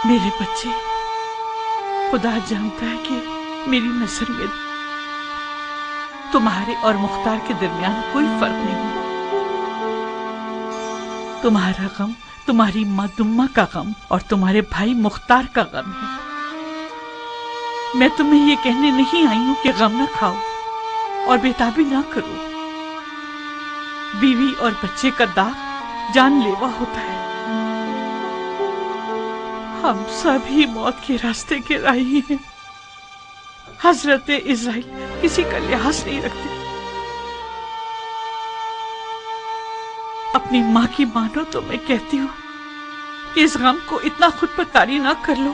میرے بچے، خدا جانتا ہے کہ میری نظر میں تمہارے اور مختار کے درمیان کوئی فرق نہیں۔ تمہارا غم تمہاری ماں دمہ کا غم اور تمہارے بھائی مختار کا غم ہے۔ میں تمہیں یہ کہنے نہیں آئی ہوں کہ غم نہ کھاؤ اور بےتابی نہ کرو۔ بیوی اور بچے کا داغ جان لیوا ہوتا ہے۔ ہم سبھی موت کے راستے کے راہی ہیں۔ حضرت اسرائیل کسی کا لحاظ نہیں رکھتے۔ اپنی ماں کی مانو تو میں کہتی ہوں کہ اس غم کو اتنا خود پر طاری نہ کر لو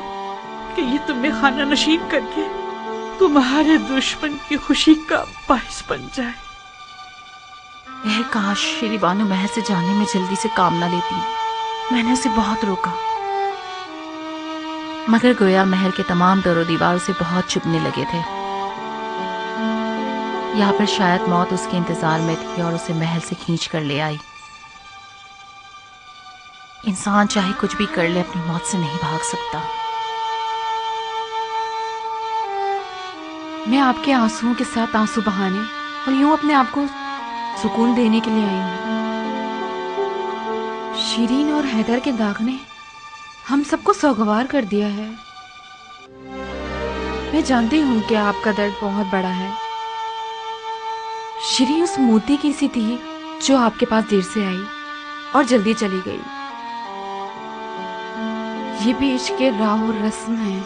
کہ یہ تمہیں خانہ نشین کر کے تمہارے دشمن کی خوشی کا باعث بن جائے۔ اے کاش شیری بانو محل سے جانے میں جلدی سے کام نہ لیتی۔ میں نے اسے بہت روکا، مگر گویا محل کے تمام در و دیوار اسے بہت چبھنے لگے تھے، یا پھر شاید موت اس کے انتظار میں تھی اور اسے محل سے کھینچ کر لے آئی۔ انسان چاہے کچھ بھی کر لے اپنی موت سے نہیں بھاگ سکتا۔ میں آپ کے آنسوؤں کے ساتھ آنسو بہانے اور یوں اپنے آپ کو سکون دینے کے لیے آئی ہوں۔ شیرین اور حیدر کے داغ نے ہم سب کو سوگوار کر دیا ہے۔ میں جانتی ہوں کہ آپ کا درد بہت بڑا ہے۔ شیرین اس موتی کی سی تھی جو آپ کے پاس دیر سے آئی اور جلدی چلی گئی۔ یہ بھی عشق کے راہ اور رسم ہے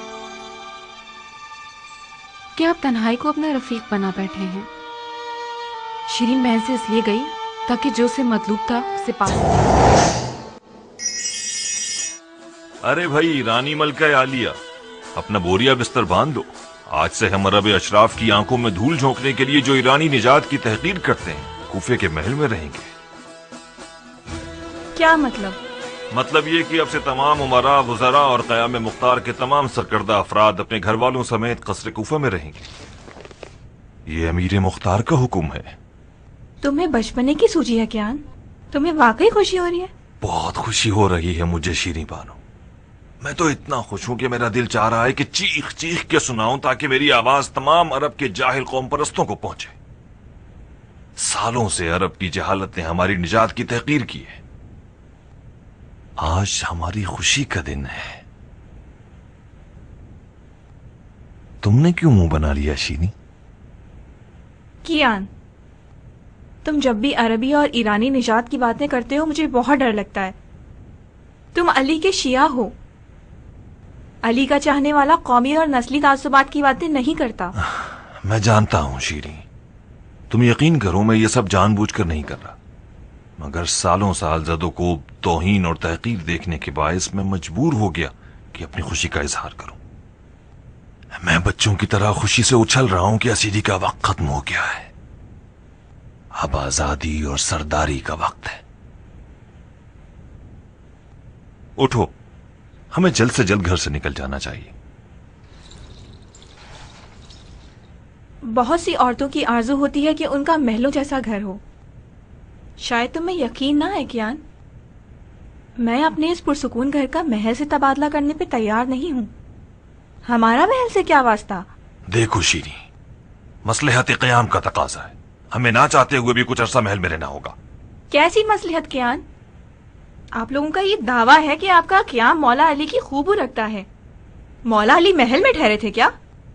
کہ آپ تنہائی کو اپنا رفیق بنا بیٹھے ہیں۔ شیرین محل سے اس لیے گئی تاکہ جو اسے مطلوب تھا اسے پا سکے۔ ارے بھائی رانی ملکہ عالیہ، اپنا بوریا بستر باندھ دو۔ آج سے ہم عرب اشراف کی آنکھوں میں دھول جھونکنے کے لیے جو ایرانی نژاد کی تحقیر کرتے ہیں کوفے کے محل میں رہیں گے۔ کیا مطلب؟ مطلب یہ کہ اب سے تمام امراء، وزراء اور قیام مختار کے تمام سرکردہ افراد اپنے گھر والوں سمیت قصر کوفہ میں رہیں گے۔ یہ امیر مختار کا حکم ہے۔ تمہیں بچپنے کی سوچی ہے کیا؟ تمہیں واقعی خوشی ہو رہی ہے؟ بہت خوشی ہو رہی ہے مجھے شیریں بانو۔ میں تو اتنا خوش ہوں کہ میرا دل چاہ رہا ہے کہ چیخ چیخ کے سناؤں تاکہ میری آواز تمام عرب کے جاہل قوم پرستوں کو پہنچے۔ سالوں سے عرب کی جہالت نے ہماری نجات کی تحقیر کی ہے۔ آج ہماری خوشی کا دن ہے۔ تم نے کیوں منہ بنا لیا شیریں؟ کیان، تم جب بھی عربی اور ایرانی نژاد کی باتیں کرتے ہو مجھے بہت ڈر لگتا ہے۔ تم علی کے شیعہ ہو۔ علی کا چاہنے والا قومی اور نسلی تعصبات کی باتیں نہیں کرتا۔ میں جانتا ہوں شیریں، تم یقین کرو میں یہ سب جان بوجھ کر نہیں کر رہا، مگر سالوں سال زد و کوب، توہین اور تحقیر دیکھنے کے باعث میں مجبور ہو گیا کہ اپنی خوشی کا اظہار کروں۔ میں بچوں کی طرح خوشی سے اچھل رہا ہوں کہ اسیری کا وقت ختم ہو گیا ہے۔ اب آزادی اور سرداری کا وقت ہے۔ اٹھو، ہمیں جلد سے جلد گھر سے نکل جانا چاہیے۔ بہت سی عورتوں کی آرزو ہوتی ہے کہ ان کا محلوں جیسا گھر ہو۔ شاید تمہیں یقین نہ ہے کیان، میں اپنے اس پرسکون گھر کا محل سے تبادلہ کرنے پہ تیار نہیں ہوں۔ ہمارا محل سے کیا واسطہ؟ دیکھو شیریں، مصلحت قیام کا تقاضا ہے، ہمیں نہ چاہتے ہوئے بھی کچھ عرصہ محل میں رہنا ہوگا۔ کیسی مصلحت کیان؟ آپ لوگوں کا یہ دعویٰ ہے کہ آپ کا قیام مولا علی کی خوب رکھتا ہے۔ مولا علی محل میں ٹھہرے تھے کیا؟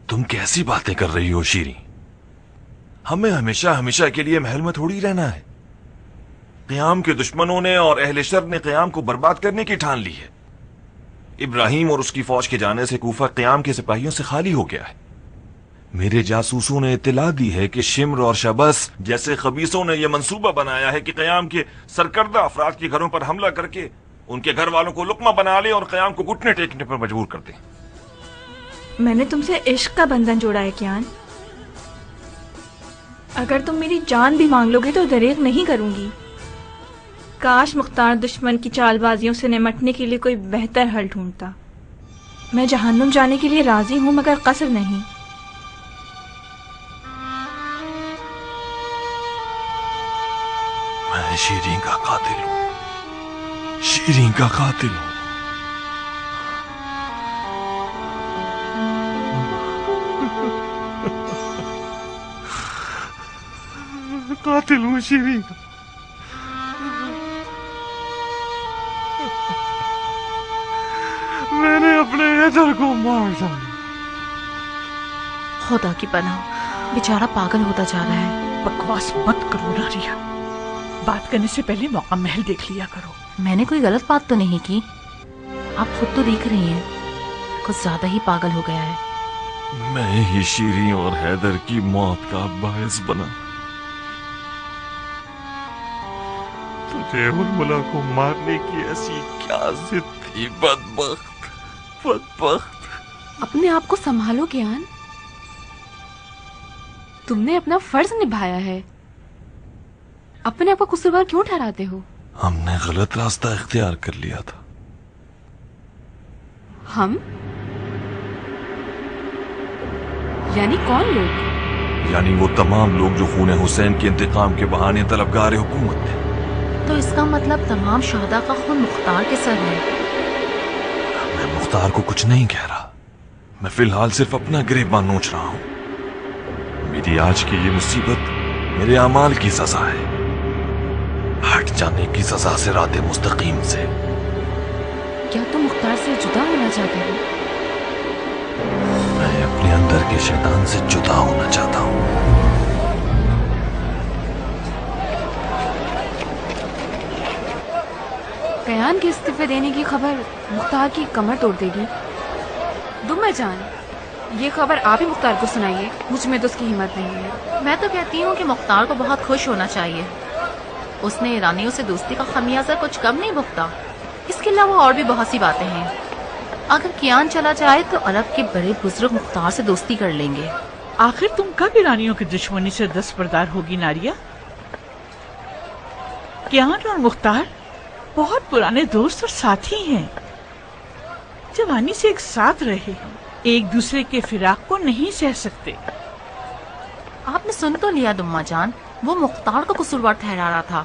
تم کیسی باتیں کر رہی ہو شیریں؟ ہمیں ہمیشہ ہمیشہ کے لیے محل میں تھوڑی رہنا ہے۔ قیام کے دشمنوں نے اور اہل شر نے قیام کو برباد کرنے کی ٹھان لی ہے۔ ابراہیم اور اس کی فوج کے جانے سے کوفہ قیام کے سپاہیوں سے خالی ہو گیا ہے۔ میرے جاسوسوں نے اطلاع دی ہے کہ شمر اور شبس جیسے خبیثوں نے یہ منصوبہ بنایا ہے کہ قیام کے سرکردہ افراد کے گھروں پر حملہ کر کے ان کے گھر والوں کو لقمہ بنا لے اور قیام کو گھٹنے ٹیکنے پر مجبور کر دیں۔ میں نے تم سے عشق کا بندھن جوڑا ہے کیان۔ اگر تم میری جان بھی مانگ لو گے تو دریغ نہیں کروں گی۔ کاش مختار دشمن کی چال بازیوں سے نمٹنے کے لیے کوئی بہتر حل ڈھونڈتا۔ میں جہنم جانے کے لیے راضی ہوں مگر قصر نہیں۔ میں شیریں کا قاتل ہوں، شیریں کا قاتل ہوں۔ قاتل ہوں شیریں. میں نے اپنے حیدر کو مار ڈالا. خدا کی پناہ، بیچارہ پاگل ہوتا جا رہا ہے. بکواس مت کرو ناریا، بات کرنے سے پہلے موقع محل دیکھ لیا کرو. میں نے کوئی غلط بات تو نہیں کی. آپ خود تو دیکھ رہی ہیں کچھ زیادہ ہی پاگل ہو گیا ہے. میں ہی شیریں اور حیدر کی موت کا باعث بنا. تجھے ارملا کو مارنے کی ایسی کیا ضد تھی بدبخت بدبخت. اپنے آپ کو سنبھالو گیان، تم نے اپنا فرض نبھایا ہے. اپنے آپ کو قصوروار کیوں ٹھہراتے ہو؟ ہم نے غلط راستہ اختیار کر لیا تھا. ہم یعنی کون لوگ؟ یعنی وہ تمام لوگ جو خون حسین کے انتقام کے بہانے طلبگار حکومت تھے. تو اس کا مطلب تمام شہداء کا خون مختار کے سر ہے. میں مختار کو کچھ نہیں کہہ رہا. میں فی الحال صرف اپنا گریباں نوچ رہا ہوں. میری آج کی یہ مصیبت میرے اعمال کی سزا ہے، ہٹ جانے کی سزا سے رات مستقیم سے. کیا تم مختار سے جدا ہونا چاہتے ہو؟ میں اپنے اندر کے شیطان سے جدا ہونا چاہتا ہوں. کیان کے استعفے دینے کی خبر مختار کی کمر توڑ دے گی. دمہ جان، یہ خبر آپ ہی مختار کو سنائیے، مجھ میں تو اس کی ہمت نہیں ہے. میں تو کہتی ہوں کہ مختار کو بہت خوش ہونا چاہیے. اس نے ایرانیوں سے دوستی کا خمیازہ کچھ کم نہیں بھگتا. اس کے علاوہ اور بھی بہت سی باتیں ہیں. اگر کیان چلا جائے تو عرب کے بڑے بزرگ مختار سے دوستی کر لیں گے. آخر تم کب ایرانیوں کی دشمنی سے دستبردار ہوگی ناریا؟ کیان اور مختار بہت پرانے دوست اور ساتھی ہیں. جوانی سے ایک ساتھ رہے ہیں، ایک دوسرے کے فراق کو نہیں سہ سکتے. آپ نے سن تو لیا دمہ جان، وہ مختار کو قصوروار ٹھہرا رہا تھا.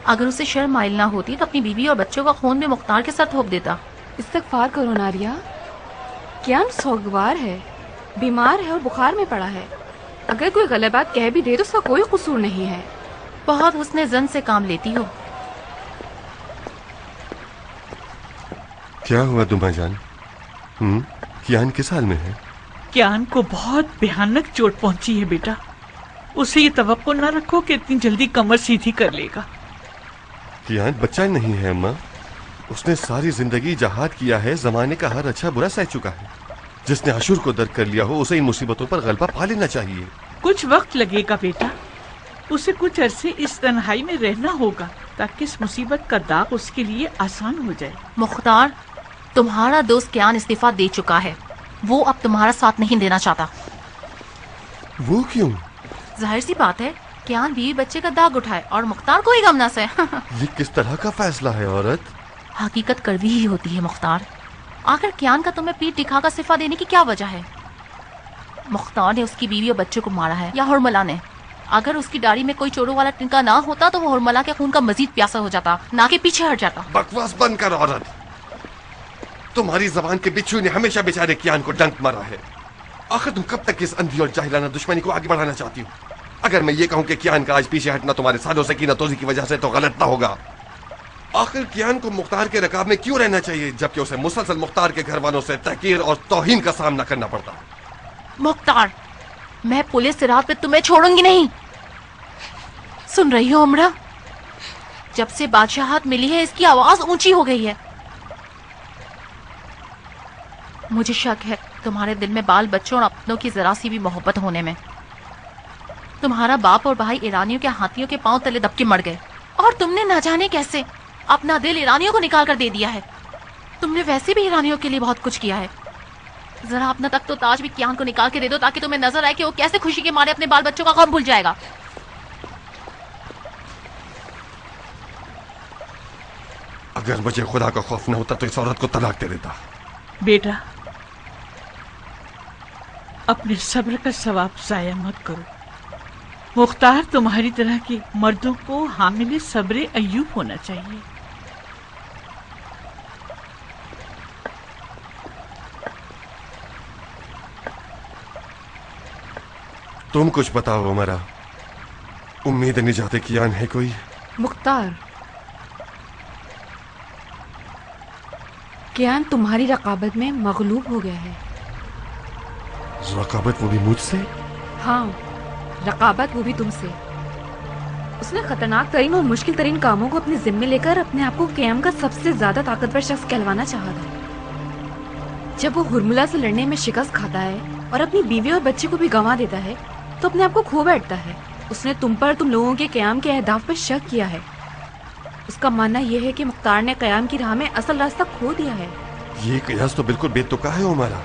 اگر اسے شرم مائل نہ ہوتی تو اپنی بیوی اور بچوں کا خون بھی مختار کے ساتھ تھوپ دیتا. استغفار کرو ناریا. کیان سوگوار ہے، بیمار ہے اور بخار میں پڑا ہے. اگر کوئی غلط بات کہہ بھی دے تو اس کا کوئی قصور نہیں ہے. بہت حسن زن سے کام لیتی ہو. کیا ہوا دمہ جان؟ کیان کس حال میں ہے؟ کیان کو بہت بھیانک چوٹ پہنچی ہے بیٹا. اسے یہ توقع نہ رکھو کہ اتنی جلدی کمر سیدھی کر لے گا. کیان بچہ نہیں ہے اماں، اس نے ساری زندگی جہاد کیا ہے، زمانے کا ہر اچھا برا سہ چکا ہے. جس نے عاشور کو درک کر لیا ہو اسے ان مصیبتوں پر غلبہ پا لینا چاہیے. کچھ وقت لگے گا بیٹا، اسے کچھ عرصے اس تنہائی میں رہنا ہوگا تاکہ اس مصیبت کا داغ اس کے لیے آسان ہو جائے. مختار، تمہارا دوست کیان استعفیٰ دے چکا ہے. وہ اب تمہارا ساتھ نہیں دینا چاہتا. وہ کیوں؟ ظاہر سی بات ہے، کیان بیوی بچے کا داغ اٹھائے اور مختار کوئی غم نہ سہے. یہ کس طرح کا فیصلہ ہے عورت؟ حقیقت کڑوی ہی ہوتی ہے مختار. آخر کیان کا تمہیں پیٹ دکھا کر استعفیٰ دینے کی کیا وجہ ہے؟ مختار نے اس کی بیوی اور بچوں کو مارا ہے یا ہرملا نے؟ اگر اس کی داڑھی میں کوئی چوروں والا ٹنکا نہ ہوتا تو وہ ہرملا کے خون کا مزید پیاسا ہو جاتا، نہ کہ پیچھے ہٹ جاتا. بکواس بند کر عورت. تمہاری زبان کے بچھو نے ہمیشہ بیچارے کیان کو ڈنک مارا ہے. آخر تم کب تک اس اندھی اور جاہلانہ دشمنی کو آگے بڑھانا چاہتی ہو؟ اگر میں یہ کہوں کہ کیان کا آج پیچھے ہٹنا تمہارے سالوں سے کینہ توزی کی وجہ سے تو غلط نہ ہوگا. آخر کیان کو مختار کے رکاب میں کیوں رہنا چاہیے جبکہ اسے مسلسل مختار کے گھر والوں سے تحقیر اور توہین کا سامنا کرنا پڑتا؟ مختار، میں پولیس سے رات پہ تمہیں چھوڑوں گی نہیں. سن رہی ہو عمرہ؟ جب سے بادشاہت ملی ہے اس کی آواز اونچی ہو گئی ہے. مجھے شک ہے تمہارے دل میں بال بچوں اور اپنوں کی ذرا سی بھی محبت ہونے میں. تمہارا باپ اور بھائی ایرانیوں کے ہاتھیوں کے پاؤں تلے دب کے مر گئے اور تم نے نہ جانے کیسے اپنا دل ایرانیوں کو نکال کر دے دیا ہے. تم نے ویسے بھی ایرانیوں کے لیے بہت کچھ کیا ہے. ذرا اپنا تخت و تاج بھی کیان کو نکال کے دے دو تاکہ تمہیں نظر آئے کہ وہ کیسے خوشی کے مارے اپنے بال بچوں کا غم بھول جائے گا. اگر مجھے خدا کا خوف نہ ہوتا تو اس عورت کو طلاق دے دیتا. بیٹا، اپنے صبر کا ثواب ضائع مت کرو. مختار تمہاری طرح کے مردوں کو حامل صبر ایوب ہونا چاہیے. تم کچھ بتاؤ عمرہ. उम्मीद निजात कियान है कोई? मुख्तार, कियान तुम्हारी रकाबत में मगलूब हो गया है। रकाबत वो भी मुझसे? हाँ, रकाबत वो भी तुमसे। उसने खतरनाक तरीन और मुश्किल तरीन कामों को अपने जिम्मे लेकर अपने आप को क़याम का सबसे ज्यादा ताकतवर शख्स कहलवाना चाहा था। जब वो हुरमुला से लड़ने में शिकस्त खाता है और अपनी बीवी और बच्चे को भी गंवा देता है तो अपने आप को खो बैठता है। उसने तुम पर, तुम लोगों के क़याम के अहदाफ पर शक किया है। उसका मानना यह है कि मुख्तार ने क़याम की राह में असल रास्ता खो दिया है। ये कयास तो बिल्कुल बेतुका है उमारा।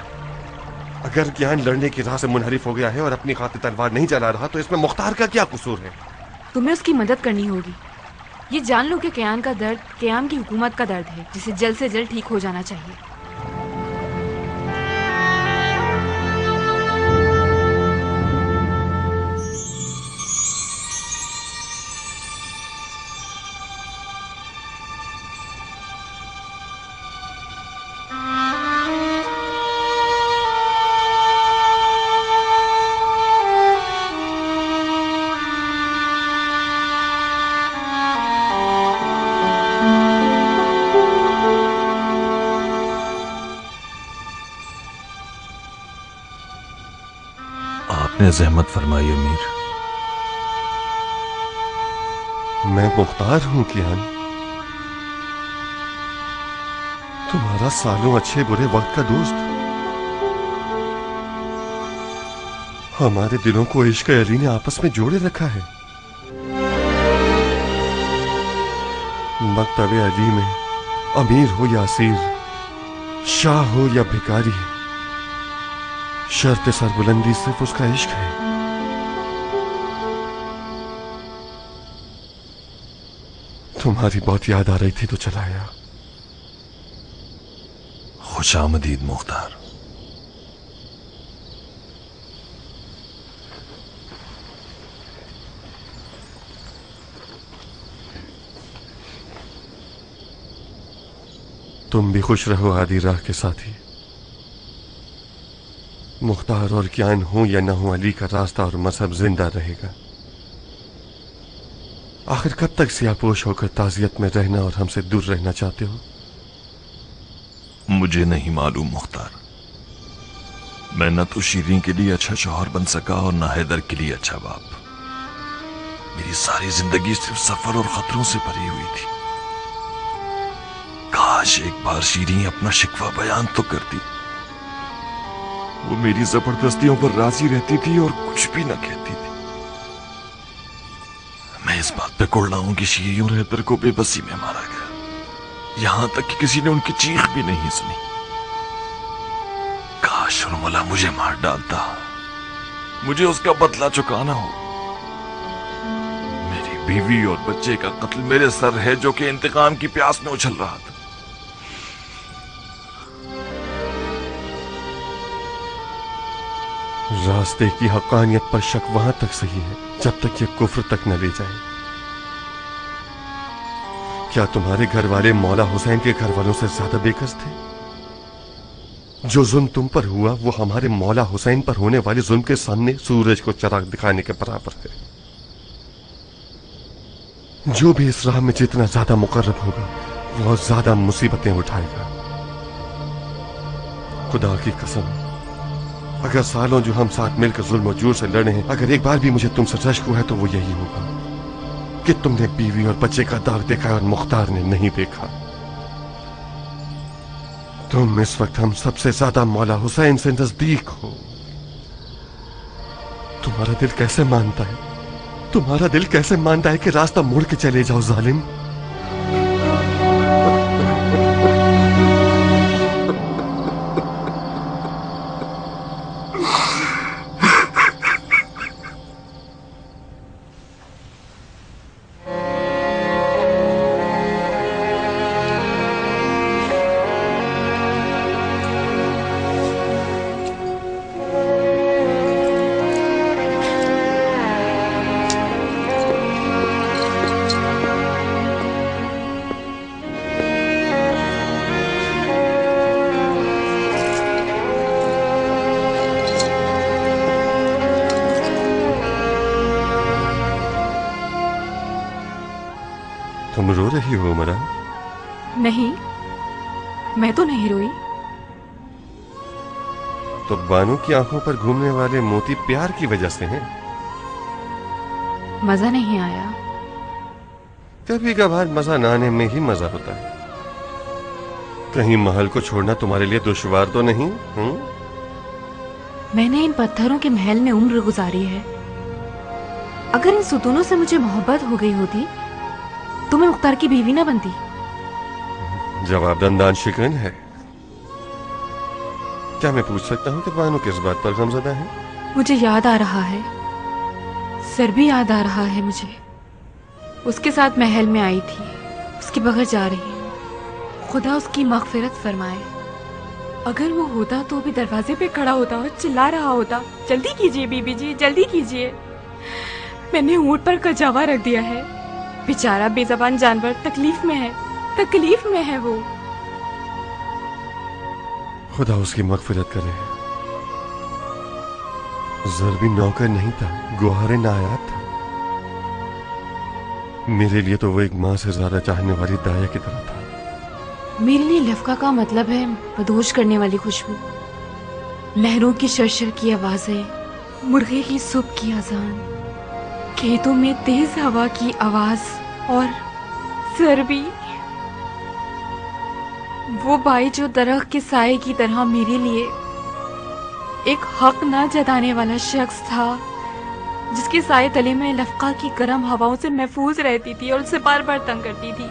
अगर कियान लड़ने की राह से मुनहरिफ हो गया है और अपनी खातिर तलवार नहीं चला रहा तो इसमें मुख्तार का क्या कसूर है? तुम्हें उसकी मदद करनी होगी। ये जान लो कि कियान का दर्द क़याम की हुकूमत का दर्द है, जिसे जल्द से जल्द ठीक हो जाना चाहिए। आपने जहमत फरमाई अमीर। मैं मुख्तार हूं कियान, तुम्हारा सालों अच्छे बुरे वक्त का दोस्त। हमारे दिलों को इश्क अली ने आपस में जोड़े रखा है। मकतबे अली में अमीर हो या असीर, शाह हो या भिखारी, शर्त सरबुलंदी सिर्फ उसका इश्क है। तुम्हारी बहुत याद आ रही थी तो चला आया। खुशामदीद मुख्तार। तुम भी खुश रहो आदि राह के साथी। मुख्तार और कियान हो या न हो, अली का रास्ता और मजहब जिंदा रहेगा। आखिर कब तक सियापोश होकर ताजियत में रहना और हमसे दूर रहना चाहते हो? मुझे नहीं मालूम मुख्तार। मैं न तो शीरीन के लिए अच्छा शौहर बन सका और न हैदर के लिए अच्छा बाप। मेरी सारी जिंदगी सिर्फ सफर और खतरों से भरी हुई थी। काश एक बार शीरीन अपना शिकवा बयान तो करती। वो मेरी जबरदस्तियों पर राजी रहती थी और कुछ भी न कहती थी। मैं इस बात पे कुड़ना हूं कि शीरी और हैदर को बेबसी में मारा गया, यहां तक कि किसी ने उनकी चीख भी नहीं सुनी। काश उर्मिला मुझे मार डालता, मुझे उसका बदला चुकाना हो। मेरी बीवी और बच्चे का कत्ल मेरे सर है, जो कि इंतकाम की प्यास में उछल रहा था। रास्ते की हकानियत पर शक वहां तक सही है जब तक ये कुफ्र तक न ले जाए। क्या तुम्हारे घर वाले मौला हुसैन के घर वालों से ज्यादा बेकस थे? जो जुल्म तुम पर हुआ वो हमारे मौला हुसैन पर होने वाले जुल्म के सामने सूरज को चराग दिखाने के बराबर है। जो भी इस राह में जितना ज्यादा मुकर्रब होगा वो ज्यादा मुसीबतें उठाएगा। खुदा की कसम, अगर सालों जो हम साथ मिलकर जुल्म और जूर से लड़े हैं, अगर एक बार भी मुझे तुमसे रश्क हुआ है तो वो यही होगा कि तुमने बीवी और बच्चे का दाग देखा और मुख्तार ने नहीं देखा। तुम इस वक्त हम सबसे ज्यादा मौला हुसैन से नजदीक हो। तुम्हारा दिल कैसे मानता है, तुम्हारा दिल कैसे मानता है कि रास्ता मोड़ के चले जाओ जालिम? तुम रो रही हो उमरा? नहीं, मैं तो नहीं रोई। तो बानो की आंखों पर घूमने वाले मोती प्यार की वजह से हैं। मजा नहीं आया। कभी कभार मजा ना आने में ही मजा होता है। कहीं महल को छोड़ना तुम्हारे लिए दुश्वार तो नहीं? मैंने इन पत्थरों के महल में उम्र गुजारी है। अगर इन सुतूनों से मुझे मोहब्बत हो गई होती तो मैं मुख्तार की बीवी ना बनती। जवाब दंदान शिकन है। क्या मैं पूछ सकता हूँ कि बानो किस बात पर गमज़दा है? मुझे याद आ रहा है, सर भी याद आ रहा है मुझे। उसके साथ महल में आई थी, उसके बगैर जा रही हूँ। खुदा उसकी मगफिरत फरमाए। अगर वो होता तो भी दरवाजे पे खड़ा होता और चिल्ला रहा होता, जल्दी कीजिए बीबी जी, जल्दी कीजिए। मैंने ऊंट पर कजावा रख दिया है। बेचारा बेज़बान जानवर तकलीफ में है, तकलीफ में है वो। खुदा उसकी मगफिरत करे। ज़रबी नौकर नहीं था, गुहारे नायाब था। मेरे लिए तो वो एक माँ से ज्यादा चाहने वाली दाया की तरह था। मेरे लिए लफका का मतलब है मदहोश करने वाली खुशबू, लहरों की शरशर की आवाजें, मुर्गे की सुबह की अजान, खेतों में तेज हवा की आवाज और ज़रबी, वो भाई जो दरख्त के साए की तरह मेरे लिए एक हक ना जताने वाला शख्स था, जिसके साए तले में लफका की गर्म हवाओं से महफूज रहती थी और उसे बार बार तंग करती थी।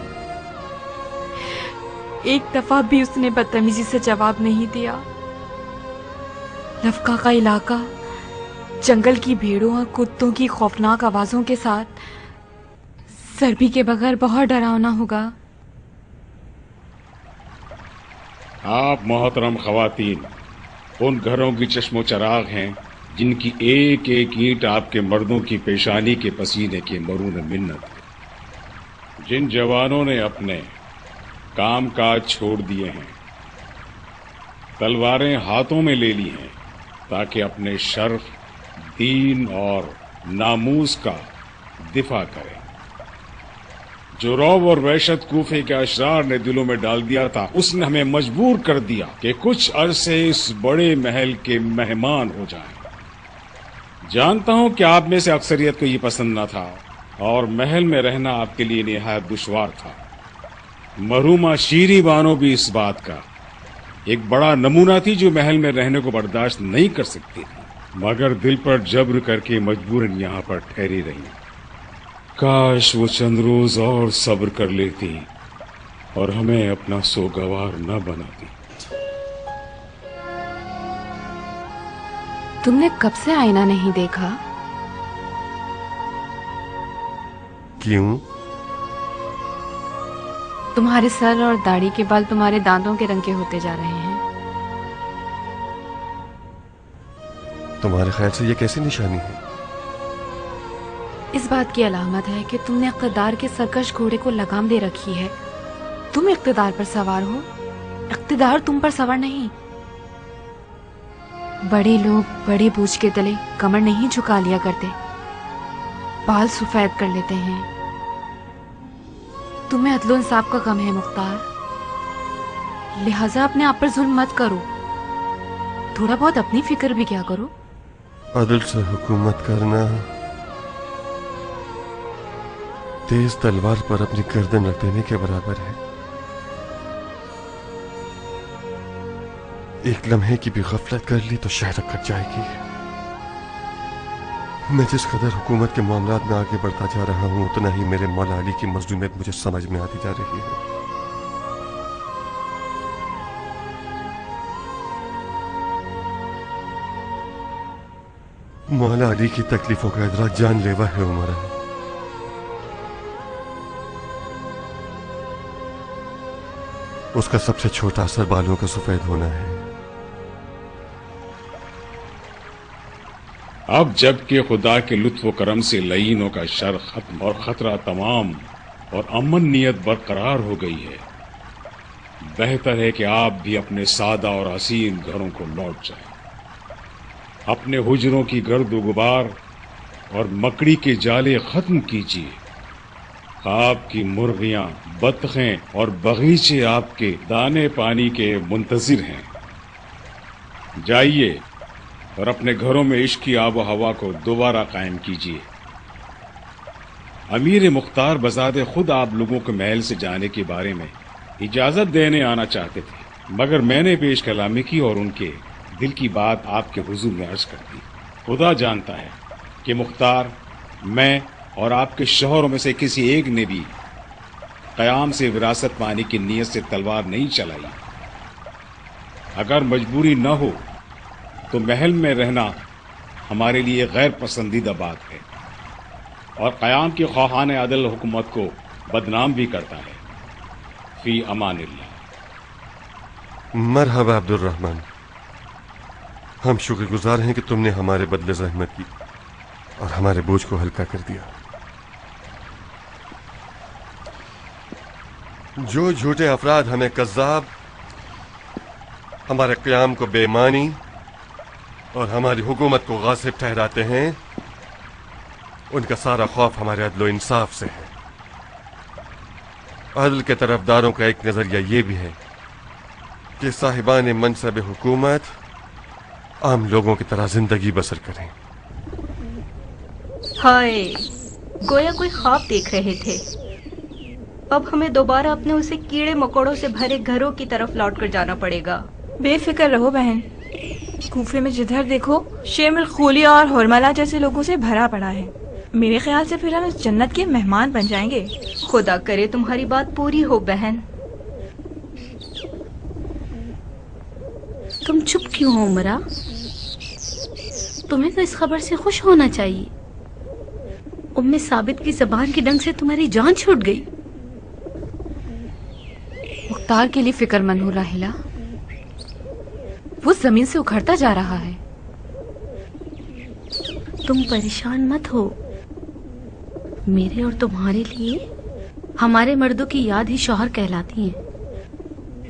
एक दफा भी उसने बदतमीजी से जवाब नहीं दिया। लफका का इलाका जंगल की भेड़ों और कुत्तों की खौफनाक आवाजों के साथ ज़रबी के बगैर बहुत डरावना होगा। आप मोहतरम खवातीन उन घरों की चश्मो चराग हैं जिनकी एक एक ईंट आपके मर्दों की पेशानी के पसीने के मरून मिन्नत है। जिन जवानों ने अपने काम काज छोड़ दिए हैं, तलवारें हाथों में ले ली हैं ताकि अपने शर्फ, दीन और नामूस का दिफा करें। जो रौब और वहशत कूफे के अशरार ने दिलों में डाल दिया था, उसने हमें मजबूर कर दिया कि कुछ अरसे इस बड़े महल के मेहमान हो जाएं। जानता हूं कि आप में से अक्सरियत को ये पसंद न था और महल में रहना आपके लिए निहायत दुश्वार था। मरहूमा शीरी बानो भी इस बात का एक बड़ा नमूना थी, जो महल में रहने को बर्दाश्त नहीं कर सकती थी, मगर दिल पर जब्र करके मजबूरन यहाँ पर ठहरी रही। काश वो चंद रोज और सब्र कर लेती और हमें अपना सोगवार न बनाती। तुमने कब से आईना नहीं देखा? क्यों? तुम्हारे सर और दाढ़ी के बाल तुम्हारे दांतों के रंग के होते जा रहे हैं। तुम्हारे ख्याल से ये कैसी निशानी है? इस बात की अलामत है कि तुमने इक़्तिदार के सरकश घोड़े को लगाम दे रखी है। तुम इक़्तिदार पर सवार हो, इक़्तिदार तुम पर सवार नहीं। बड़े लोग बड़े बोझ के तले कमर नहीं झुका लिया करते, बाल सफेद कर लेते हैं। तुम्हें अदलो इंसाफ का गम है मुख्तार, लिहाजा अपने आप पर जुल्म मत करो। थोड़ा बहुत अपनी फिक्र भी क्या करो। अदल से हुकूमत करना तेज तलवार पर अपनी गर्दन रख देने के बराबर है। एक लम्हे की भी गफलत कर ली तो शहर कट जाएगी। मैं जिस कदर हुकूमत के मामलात में आगे बढ़ता जा रहा हूं, उतना ही मेरे मौला अली की मजलूमियत मुझे समझ में आती जा रही है। मौला अली की तकलीफों का इदराक जानलेवा है उमरा। उसका सबसे छोटा असर बालों का सफेद होना है। अब जबकि खुदा के लुत्फ करम से लईनों का शर खत्म और खतरा तमाम और अमन नियत बरकरार हो गई है, बेहतर है कि आप भी अपने सादा और हसीन घरों को लौट जाएं। अपने हुजरों की गर्द गुबार और मकड़ी के जाले खत्म कीजिए آپ کی مرغیاں، بطخیں اور باغیچے آپ کے دانے پانی کے منتظر ہیں۔ جائیے اور اپنے گھروں میں عشق کی آب و ہوا کو دوبارہ قائم کیجیے۔ امیر مختار بذات خود آپ لوگوں کے محل سے جانے کے بارے میں اجازت دینے آنا چاہتے تھے، مگر میں نے پیش کلامی کی اور ان کے دل کی بات آپ کے حضور میں عرض کر دی۔ خدا جانتا ہے کہ مختار، میں اور آپ کے شوہروں میں سے کسی ایک نے بھی قیام سے وراثت پانے کی نیت سے تلوار نہیں چلائی۔ اگر مجبوری نہ ہو تو محل میں رہنا ہمارے لیے غیر پسندیدہ بات ہے اور قیام کی خواہان عدل حکومت کو بدنام بھی کرتا ہے۔ فی امان اللہ۔ مرحبا عبد الرحمن، ہم شکر گزار ہیں کہ تم نے ہمارے بدلے زحمت کی اور ہمارے بوجھ کو ہلکا کر دیا۔ جو جھوٹے افراد ہمیں کذاب، ہمارے قیام کو بے معنی اور ہماری حکومت کو غاصب ٹھہراتے ہیں، ان کا سارا خوف ہمارے عدل و انصاف سے ہے۔ عدل کے طرفداروں کا ایک نظریہ یہ بھی ہے کہ صاحبان منصب حکومت عام لوگوں کی طرح زندگی بسر کریں۔ ہائے، گویا کوئی خواب دیکھ رہے تھے۔ اب ہمیں دوبارہ اپنے اسے کیڑے مکوڑوں سے بھرے گھروں کی طرف لوٹ کر جانا پڑے گا۔ بے فکر رہو بہن، کوفے میں جدھر دیکھو شیم الخولیہ اور ہرملہ جیسے لوگوں سے بھرا پڑا ہے۔ میرے خیال سے پھر ہم اس جنت کے مہمان بن جائیں گے۔ خدا کرے تمہاری بات پوری ہو بہن۔ تم چپ کیوں ہو عمرہ؟ تمہیں تو اس خبر سے خوش ہونا چاہیے۔ ام ثابت کی زبان کی ڈنگ سے تمہاری جان چھوٹ گئی۔ مختار کے لیے فکر مند ہو راحلہ، وہ زمین سے اکھڑتا جا رہا ہے۔ تم پریشان مت ہو، میرے اور تمہارے لیے ہمارے مردوں کی یاد ہی شوہر کہلاتی ہیں۔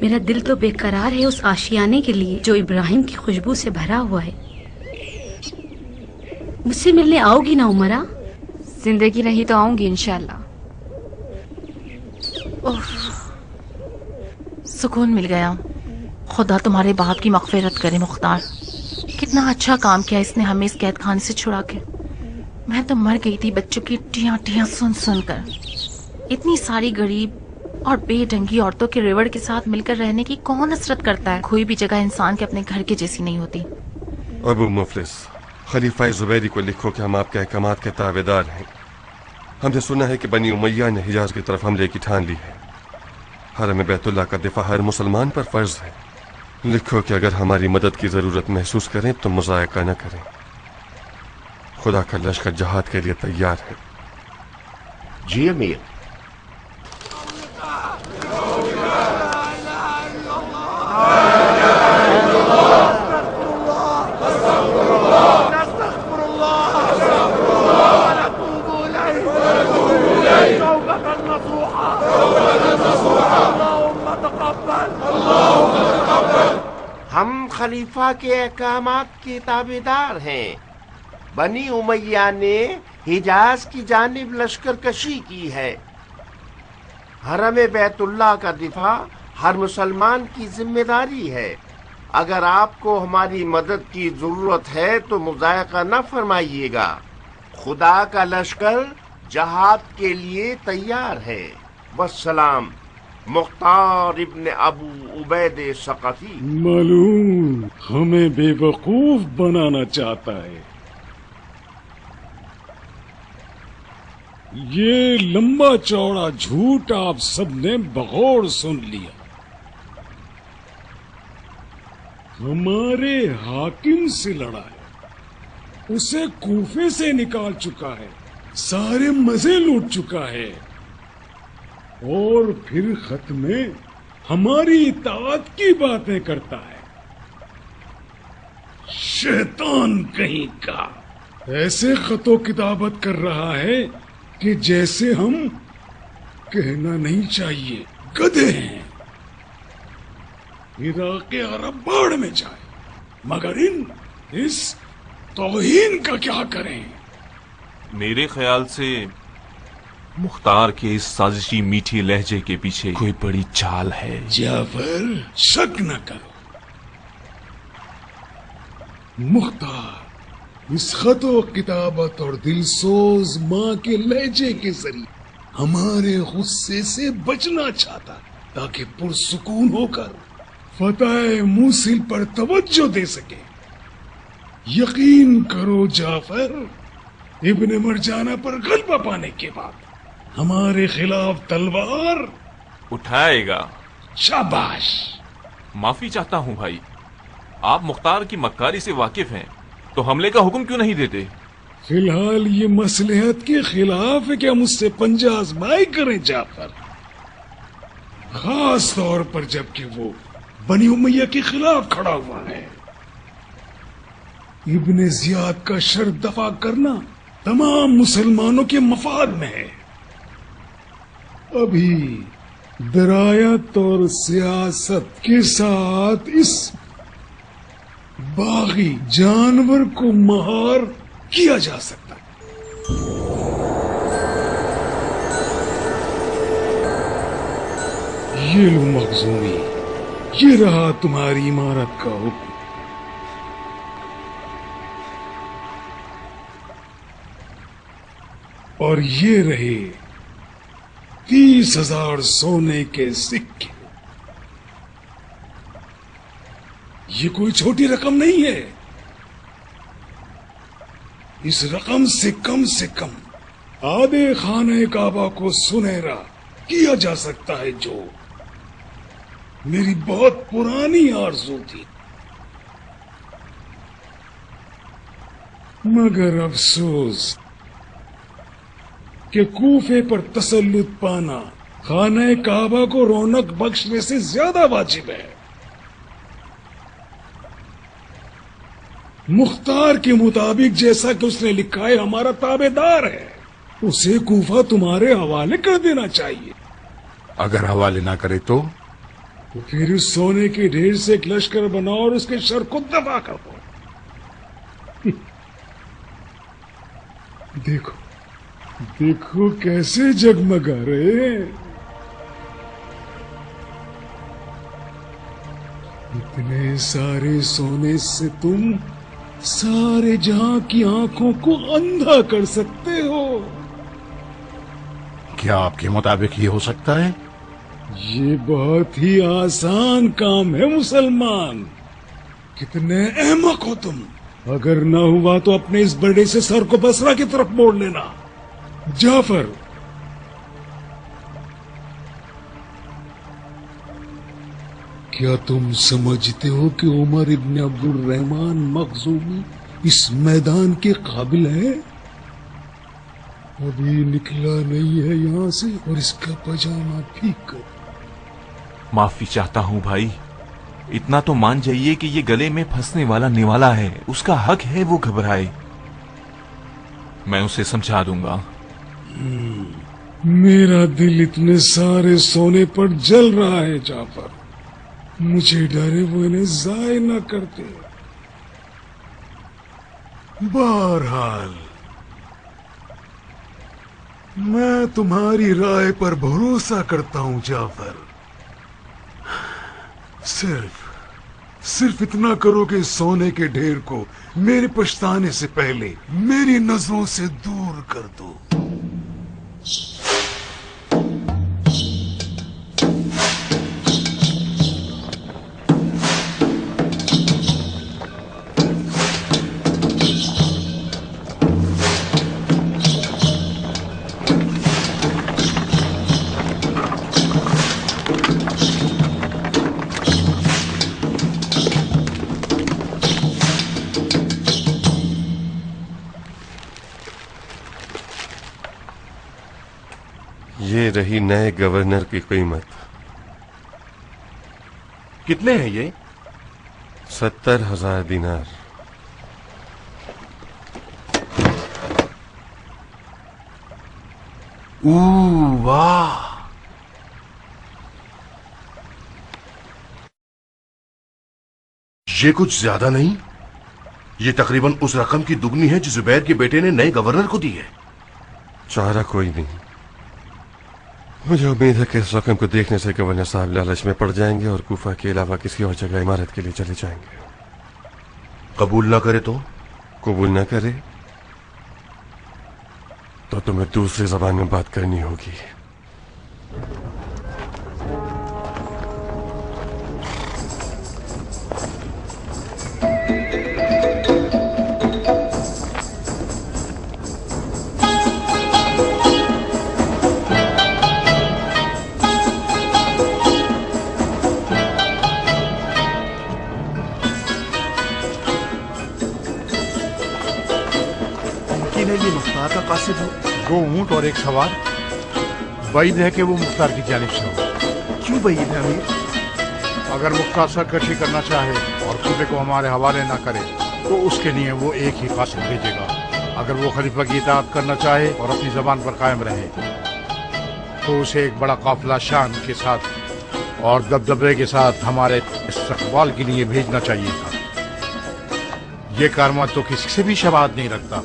میرا دل تو بے قرار ہے اس آشیانے کے لیے جو ابراہیم کی خوشبو سے بھرا ہوا ہے۔ مجھ سے ملنے آؤ گی نا عمرہ؟ زندگی رہی تو آؤں گی انشاءاللہ۔ سکون مل گیا۔ خدا تمہارے باپ کی مغفرت کرے مختار۔ کتنا اچھا کام کیا اس نے ہمیں اس قید خانے سے چھڑا کے۔ میں تو مر گئی تھی بچوں کی ٹیاں ٹیاں سن سن کر۔ اتنی ساری غریب اور بے ڈھنگی عورتوں کے ریوڑ کے ساتھ مل کر رہنے کی کون حسرت کرتا ہے؟ کوئی بھی جگہ انسان کے اپنے گھر کے جیسی نہیں ہوتی۔ ابو مفلس، خلیفہ زبیری کو لکھو کہ ہم آپ کے احکامات کے تابع دار ہیں۔ ہم نے سنا ہے کہ بنی امیہ نے حجاز کی طرف حملے کی ٹھان لی ہے۔ حرم بیت اللہ کا دفاع ہر مسلمان پر فرض ہے۔ لکھو کہ اگر ہماری مدد کی ضرورت محسوس کریں تو مضائقہ نہ کریں۔ خدا کا لشکر جہاد کے لیے تیار ہے۔ جی امیر۔ ہم خلیفہ کے احکامات کے تابعدار ہیں۔ بنی امیہ نے حجاز کی جانب لشکر کشی کی ہے۔ حرم بیت اللہ کا دفاع ہر مسلمان کی ذمہ داری ہے۔ اگر آپ کو ہماری مدد کی ضرورت ہے تو مضائقہ نہ فرمائیے گا۔ خدا کا لشکر جہاد کے لیے تیار ہے۔ والسلام، مختار ابن ابو عبید ثقفی۔ معلوم ہمیں بے وقوف بنانا چاہتا ہے۔ یہ لمبا چوڑا جھوٹ آپ سب نے بغور سن لیا۔ ہمارے حاکم سے لڑا ہے، اسے کوفے سے نکال چکا ہے، سارے مزے لوٹ چکا ہے، اور پھر خط میں ہماری اطاعت کی باتیں کرتا ہے۔ شیطان کہیں کا ایسے خط و کتابت کر رہا ہے کہ جیسے ہم کہنا نہیں چاہیے گدھے ہیں۔ عراق عرب باڑ میں جائے، مگر اس توہین کا کیا کریں؟ میرے خیال سے मुख्तार के इस साजिशी मीठी लहजे के पीछे कोई बड़ी चाल है। जाफर, शक न करो। मुख्तार इस खतो किताबत और दिलसोज माँ के लहजे के जरिए हमारे गुस्से से बचना चाहता, ताकि पुरसुकून होकर फतह मूसिल पर तवज्जो दे सके। यकीन करो जाफर, इब्ने मरजाना पर गलबा पाने के बाद हमारे खिलाफ तलवार उठाएगा। शाबाश। माफी चाहता हूँ भाई, आप मुख्तार की मक्कारी से वाकिफ हैं, तो हमले का हुक्म क्यों नहीं देते? फिलहाल ये मसलहत के खिलाफ है कि हम उससे पंजा आजमाई करें जाफर, खास तौर पर जबकि वो बनी उमैया के खिलाफ खड़ा हुआ है। इब्ने जियाद का शर दफा करना तमाम मुसलमानों के मफाद में है। अभी दरायत और सियासत के साथ इस बागी जानवर को महार किया जा सकता है। ये लो मखजूमी, ये रहा तुम्हारी इमारत का हुक्म। और ये रहे 30,000 सोने के सिक्के। ये कोई छोटी रकम नहीं है। इस रकम से कम आधे खाने काबा को सुनहरा किया जा सकता है, जो मेरी बहुत पुरानी आरज़ू थी। मगर अफसोस कि कूफे पर तसल्लुत पाना खाने काबा को रौनक बख्शने से ज्यादा वाजिब है। मुख्तार के मुताबिक जैसा कि उसने लिखा है, हमारा ताबेदार है, उसे कूफा तुम्हारे हवाले कर देना चाहिए। अगर हवाले ना करे तो फिर उस सोने के ढेर से एक लश्कर बनाओ और उसके शर को दबा कर दो। देखो देखो कैसे जगमगा रहे हैं। इतने सारे सोने से तुम सारे जहां की आंखों को अंधा कर सकते हो। क्या आपके मुताबिक ये हो सकता है? ये बहुत ही आसान काम है मुसलमान। कितने अहमक हो तुम। अगर ना हुआ तो अपने इस बड़े से सर को बसरा की तरफ मोड़ लेना। जाफर, क्या तुम समझते हो कि उमर इब्न अब्दुल रहमान मखजूमी इस मैदान के काबिल है? अभी निकला नहीं है यहाँ से, और इसका पजामा ठीक कर। माफी चाहता हूँ भाई, इतना तो मान जाइए कि ये गले में फंसने वाला निवाला है, उसका हक है वो घबराए। मैं उसे समझा दूंगा। मेरा दिल इतने सारे सोने पर जल रहा है जाफर, मुझे डरे वो इन्हें जाय न करते। बहरहाल मैं तुम्हारी राय पर भरोसा करता हूं जाफर। सिर्फ इतना करो कि सोने के ढेर को मेरे पछताने से पहले मेरी नजरों से दूर कर दो। ये रही नए गवर्नर की कीमत। कितने हैं ये? 70,000 दिनार। वाह, ये कुछ ज्यादा नहीं? ये तकरीबन उस रकम की दुगनी है जो जुबैर के बेटे ने नए गवर्नर को दी है। चारा कोई नहीं, मुझे उम्मीद है कि इस रकम को देखने से गवर्नर साहब लालच में पड़ जाएंगे और कूफा के अलावा किसी और जगह इमारत के लिए चले जाएंगे। कबूल ना करे तो? कबूल ना करे तो तुम्हें दूसरी जबान में बात करनी होगी। मुख्तार का कासिद हो? 2 ऊंट और 1 सवार। वईद है कि वो मुख्तार की जानिब से हो। क्यों वईद है अमीर? अगर मुख्तार सरकशी करना चाहे और कूफे को हमारे हवाले ना करे तो उसके लिए वो एक ही कासिद भेजेगा। अगर वो खलीफा की इताअत करना चाहे और अपनी जबान पर कायम रहे तो उसे एक बड़ा काफिला शान के साथ और दबदबे के साथ हमारे इस्तकबाल के लिए भेजना चाहिए था। ये कारवां तो किसी से भी शबाहत नहीं रखता।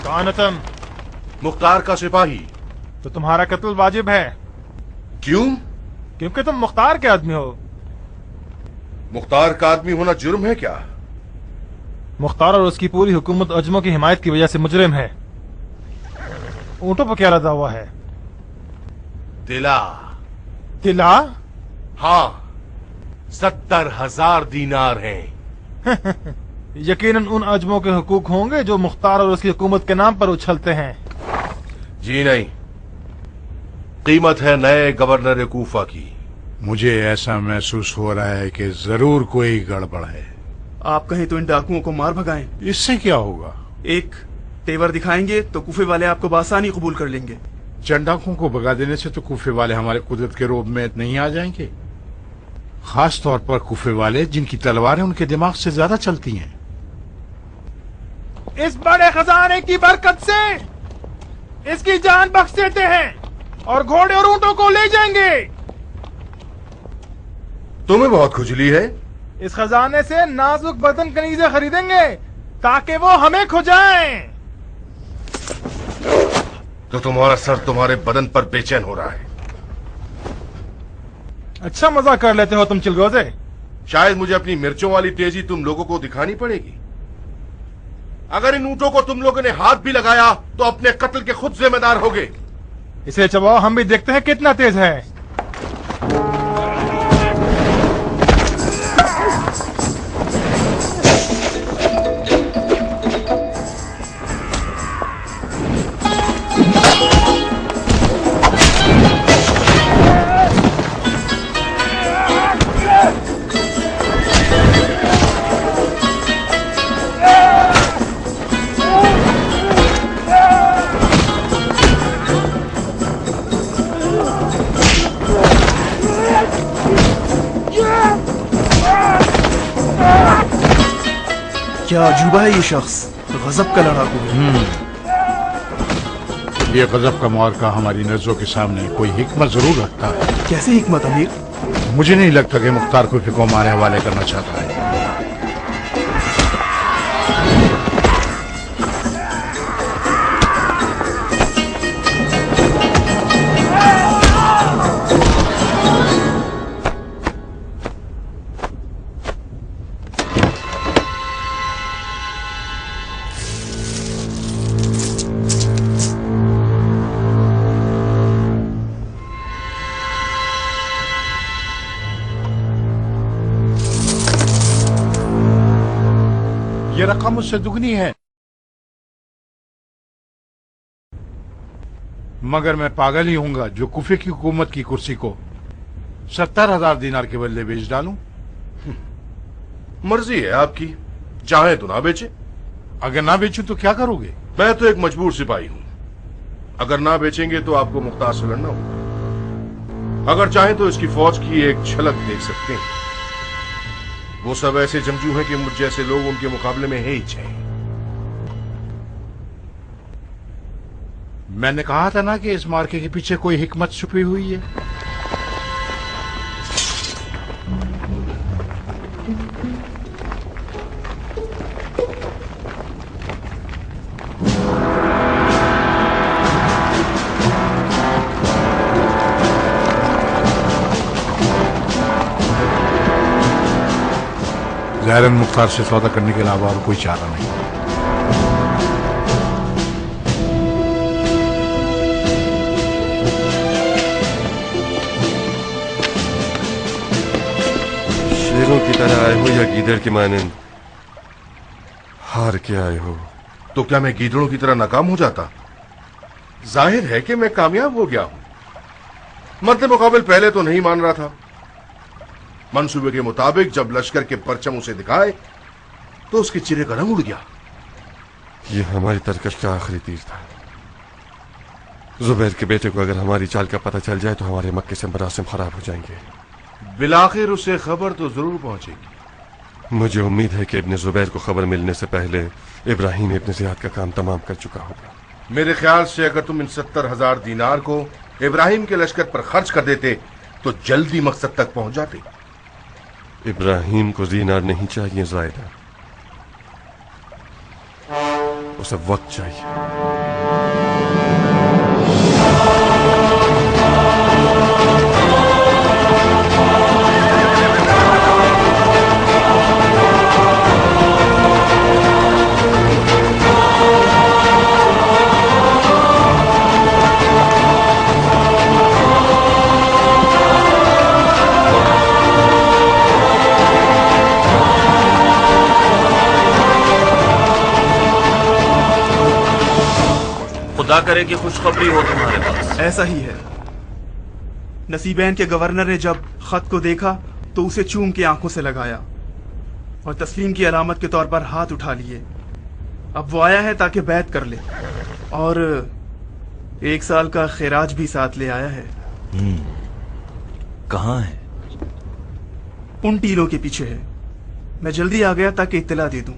कानतम, मुख्तार का सिपाही। तो तुम्हारा कत्ल वाजिब है। क्यों? क्योंकि तुम मुख्तार के आदमी हो। मुख्तार का आदमी होना जुर्म है क्या? मुख्तार और उसकी पूरी हुकूमत अजमों की हिमायत की वजह से मुजरिम है। ऊंटों पर क्या लदा हुआ है? तिला। तिला? हाँ, 70,000 दीनार हैं। यकीनन उन अजमों के हुकूक होंगे जो मुख्तार और उसकी हुकूमत के नाम पर उछलते हैं। जी नहीं, कीमत है नए गवर्नर कूफा की। मुझे ऐसा महसूस हो रहा है कि जरूर कोई गड़बड़ है। आप कहें तो इन डाकुओं को मार भगाएं। इससे क्या होगा? एक तेवर दिखाएंगे तो कूफे वाले आपको बासानी कबूल कर लेंगे। चंद डाकुओं को भगा देने से तो कूफे वाले हमारे कुदरत के रोब में नहीं आ जाएंगे, खास तौर पर कूफे वाले जिनकी तलवारें उनके दिमाग से ज्यादा चलती हैं। इस बड़े खजाने की बरकत से इसकी जान बख्श देते हैं और घोड़े और ऊंटों को ले जाएंगे। तुम्हें बहुत खुजली है। इस खजाने से नाजुक बदन कनीजे खरीदेंगे ताकि वो हमें खुजाएं। तो तुम्हारा सर तुम्हारे बदन पर बेचैन हो रहा है। अच्छा मजाक कर लेते हो तुम चिलगोजे। शायद मुझे अपनी मिर्चों वाली तेजी तुम लोगों को दिखानी पड़ेगी। अगर इन ऊंटों को तुम लोगों ने हाथ भी लगाया तो अपने कत्ल के खुद जिम्मेदार होगे। इसे चबाओ, हम भी देखते हैं कितना तेज है। क्या अजूबा है ये शख्स, गजब का लड़ाकू है। ये गजब का मौका हमारी नजरों के सामने कोई हिकमत जरूर रखता है। कैसे हिकमत अमीर? मुझे नहीं लगता कि मुख्तार को फिको हमारे हवाले करना चाहता है। ये रकम मुझसे दुगनी है, मगर मैं पागल ही हूंगा जो कुफे की हुकूमत की कुर्सी को 70,000 दीनार के बदले बेच डालूं? मर्जी है आपकी, चाहे तो ना बेचे। अगर ना बेचूं तो क्या करोगे? मैं तो एक मजबूर सिपाही हूं, अगर ना बेचेंगे तो आपको मुख्तार से लड़ना होगा। अगर चाहें तो इसकी फौज की एक झलक देख सकते हैं। वो सब ऐसे जंगजू हैं कि मुझ जैसे लोग उनके मुकाबले में है ही चाहिए। मैंने कहा था ना कि इस मार्के के पीछे कोई हिकमत छुपी हुई है। ज़ाहिरन मुख्तार से सौदा करने के अलावा और कोई चारा नहीं। शेरों की तरह आए हो या गीदड़ की मानंद हार के आए हो? तो क्या मैं गीदड़ों की तरह नाकाम हो जाता? जाहिर है कि मैं कामयाब हो गया हूं। मद्दे मुकाबिल पहले तो नहीं मान रहा था। मंसूबे के मुताबिक जब लश्कर के परचम उसे दिखाए तो उसके चेहरे का रंग उड़ गया। ये हमारी तरकश का आखिरी तीर था। जुबैर के बेटे को अगर हमारी चाल का पता चल जाए तो हमारे मक्के से मरासिम खराब हो जाएंगे। बिलाखिर उसे खबर तो जरूर पहुंचेगी। मुझे उम्मीद है कि इब्न जुबैर को खबर मिलने से पहले इब्राहिम इब्न ज़ियाद का काम तमाम कर चुका होगा। मेरे ख्याल से अगर तुम इन 70,000 दीनार को इब्राहिम के लश्कर पर खर्च कर देते तो जल्दी मकसद तक पहुंच जाते। इब्राहिम को दीनार नहीं चाहिए ज़ायदा, उसे वक्त चाहिए। खुदा करे कि खुशखबरी हो तुम्हारे पास। ऐसा ही है। नसीबैन के गवर्नर ने जब खत को देखा तो उसे चूम के आंखों से लगाया और तस्लीम की अलामत के तौर पर हाथ उठा लिए। अब वो आया है ताकि बैत कर ले और 1 साल का खैराज भी साथ ले आया है। कहाँ है? उन टीलों के पीछे है। मैं जल्दी आ गया ताकि इत्तला दे दूं।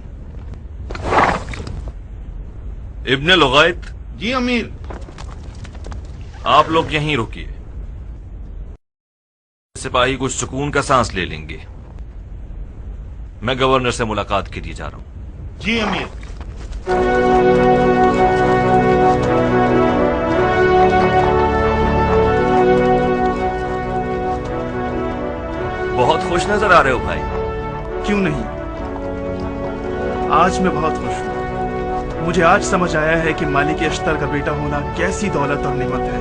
इब्ने लुगैत। जी अमीर। आप लोग यहीं रुकिए, सिपाही कुछ सुकून का सांस ले लेंगे। मैं गवर्नर से मुलाकात के लिए जा रहा हूं। जी अमीर। बहुत खुश नजर आ रहे हो भाई। क्यों नहीं, आज मैं बहुत खुश हूं। मुझे आज समझ आया है कि मालिक अश्तर का बेटा होना कैसी दौलत और नेमत है।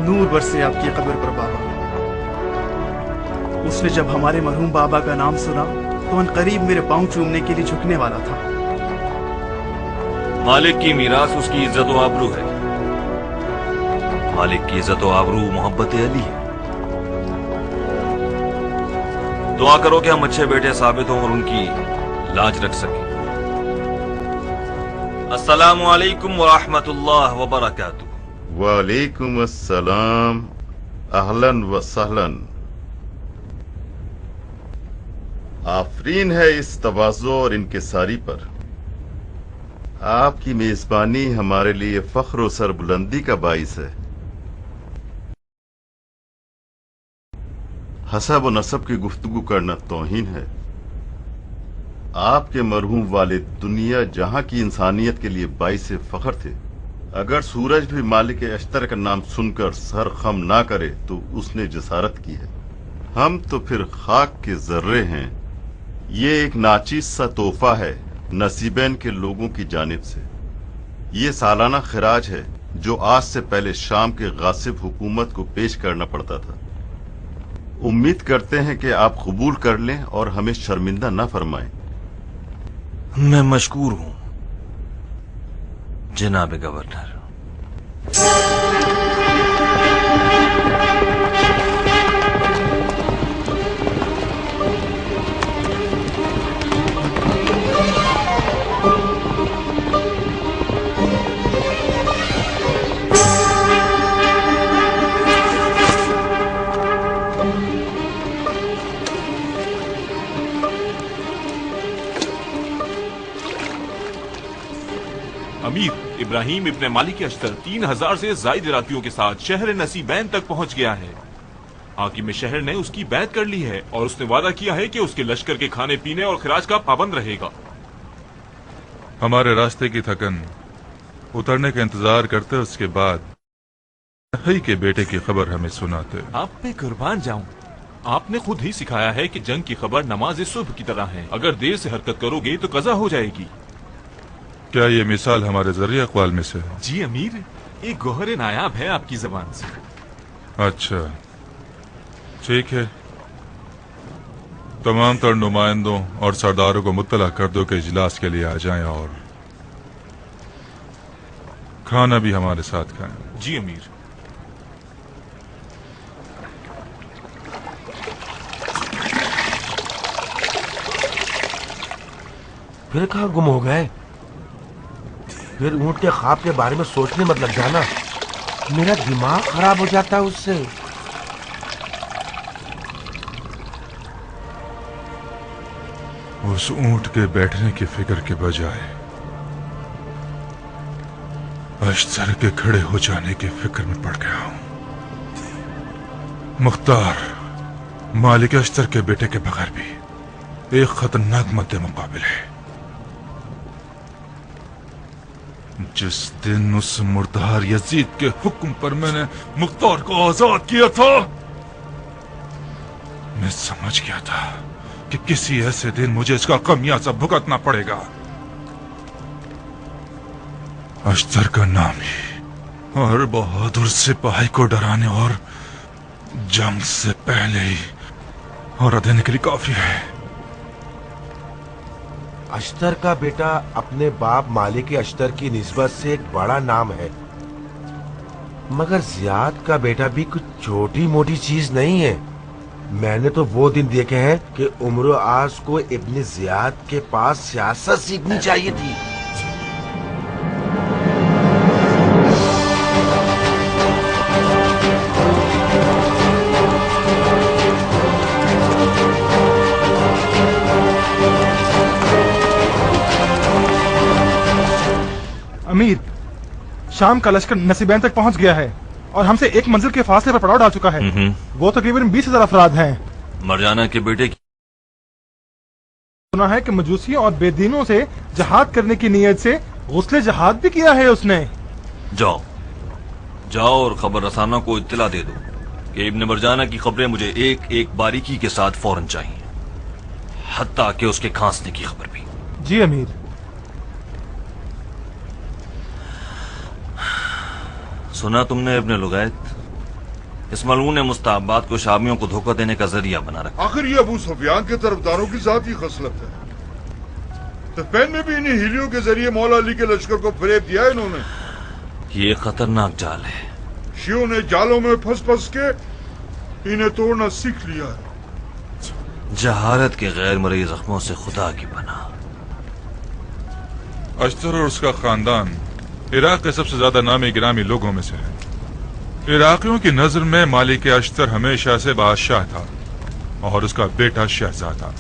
नूर बरसे आपकी कब्र पर बाबा। उसने जब हमारे मरहूम बाबा का नाम सुना तो अनकरीब मेरे पांव चूमने के लिए झुकने वाला था। मालिक की मीरास उसकी इज्जत व आबरू है। मालिक की इज्जत व आबरू मोहब्बत अली है। दुआ करो कि हम अच्छे बेटे साबित हों और उनकी लाज रख सकें। अस्सलामु अलैकुम व रहमतुल्लाह व बरकातुहू। वालेकुम अस्सलाम, अहलन व सहलन। आफरीन है इस तवाज़ो और इनकिसारी पर। आपकी मेजबानी हमारे लिए फख्र और सरबुलंदी का बाइस है। हसब व नसब की गुफ्तगू करना तौहीन है। आपके मरहूम वालिद दुनिया जहां की इंसानियत के लिए बाइस फख्र थे। अगर सूरज भी मालिक अश्तर का नाम सुनकर सर खम ना करे तो उसने जसारत की है। हम तो फिर खाक के जर्रे हैं। ये एक नाचीज सा तोहफा है नसीबैन के लोगों की जानिब से। ये सालाना खिराज है जो आज से पहले शाम के गासिब हुकूमत को पेश करना पड़ता था। उम्मीद करते हैं कि आप कबूल कर लें और हमें शर्मिंदा न फरमाएं। मैं मशकूर हूं जनाब गवर्नर। अमीर इब्राहिम इब्न मालिक अश्तर 3000 से ज़ायद इराकियों के साथ शहर नसीबैन तक पहुंच गया है। हाकिम शहर ने उसकी बैत कर ली है और उसने वादा किया है कि उसके लश्कर के खाने पीने और खराज का पाबंद रहेगा। हमारे रास्ते की थकन उतरने का इंतजार करते उसके बाद ही के बेटे की खबर हमें सुनाते। आप पे कुर्बान जाऊं, आपने खुद ही सिखाया है कि जंग की खबर नमाज सुबह की तरह है। अगर देर से हरकत करोगे तो कज़ा हो जाएगी। क्या ये मिसाल हमारे जरिए अक़वाल में से है? जी अमीर, एक गोहर नायाब है आपकी जबान से। अच्छा ठीक है, तमाम तर नुमाइंदों और सरदारों को मुत्तला कर दो कि इजलास के लिए आ जाएं और खाना भी हमारे साथ खाएं। जी अमीर। फिर कहाँ गुम हो गए? फिर ऊंट के ख्वाब के बारे में सोचने मत लग जाना, मेरा दिमाग खराब हो जाता है उससे। उस ऊंट के बैठने की फिक्र के बजाय अश्तर के खड़े हो जाने की फिक्र में पड़ गया हूं। मुख्तार मालिक अश्तर के बेटे के बगैर भी एक खतरनाक मद्दे मुकाबिल है। जिस दिन उस मुर्दार यजीद के हुक्म पर मैंने मुख्तार को आजाद किया था, मैं समझ गया था कि किसी ऐसे दिन मुझे इसका खमियाजा भुगतना पड़ेगा। अश्तर का नाम ही और बहादुर सिपाही को डराने और जंग से पहले ही और देने के लिए काफी है। अश्तर का बेटा अपने बाप मालिक अश्तर की निस्बत से एक बड़ा नाम है, मगर जियाद का बेटा भी कुछ छोटी मोटी चीज नहीं है। मैंने तो वो दिन देखे हैं कि उम्र आज को इब्न जियाद के पास सियासत सीखनी चाहिए थी। अमीर, शाम का लश्कर नसीबैन तक पहुंच गया है और हमसे एक मंजिल के फासले पर पड़ाव डाल चुका है। वो तकरीबन 20,000 अफराद हैं। मरजाना के बेटे की सुना है कि मजूसियों और बेदीनों से जहाद करने की नीयत से गुस्ले जहाद भी किया है उसने। जाओ जाओ और खबर रसाना को इत्तला दे दो कि इब्न मरजाना की खबरें मुझे एक एक बारीकी के साथ फौरन चाहिए, हत्ता कि उसके खांसने की खबर भी। जी अमीर। सुना तुमने इब्न लुगैत, इस मलून मुस्ताबाद को शामियों को धोखा देने का जरिया बना रखा। आखिर ये अबू सुफियान के तरफदारों की जाती खसलत है। स्पेन में भी इन्हीं हिलियों के जरिए मौला अली के लश्कर को फरेब दिया इन्होंने। ये खतरनाक जाल है। शियों ने जालों में फंस फंस के इन्हें तोड़ना सीख लिया है। जहारत के गैर मरई जख्मों से खुदा की पनाह। अश्तर और उसका खानदान इराक के सबसे ज्यादा नामी गिरामी लोगों में से है। इराकियों की नजर में मालिक अश्तर हमेशा से बादशाह था और उसका बेटा शहजादा।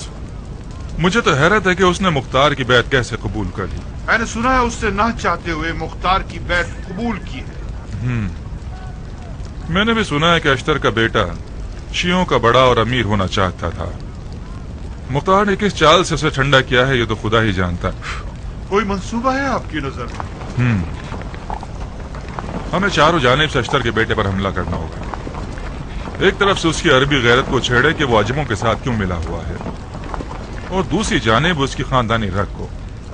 मुझे तो हैरत है कि उसने मुख्तार की बैत कैसे कबूल कर ली। मैंने सुना है उससे ना चाहते हुए मुख्तार की बैत कबूल की है। मैंने भी सुना है कि अश्तर का बेटा शियों का बड़ा और अमीर होना चाहता था। मुख्तार ने किस चाल से उसे ठंडा किया है ये तो खुदा ही जानता। कोई मंसूबा है आपकी नजर में? हमें चारों जानिब से अश्तर के बेटे पर हमला करना होगा। एक तरफ से उसकी अरबी गैरत को छेड़े कि वो अजमों के साथ क्यों मिला हुआ है, और दूसरी जानिब उसकी खानदानी रग को।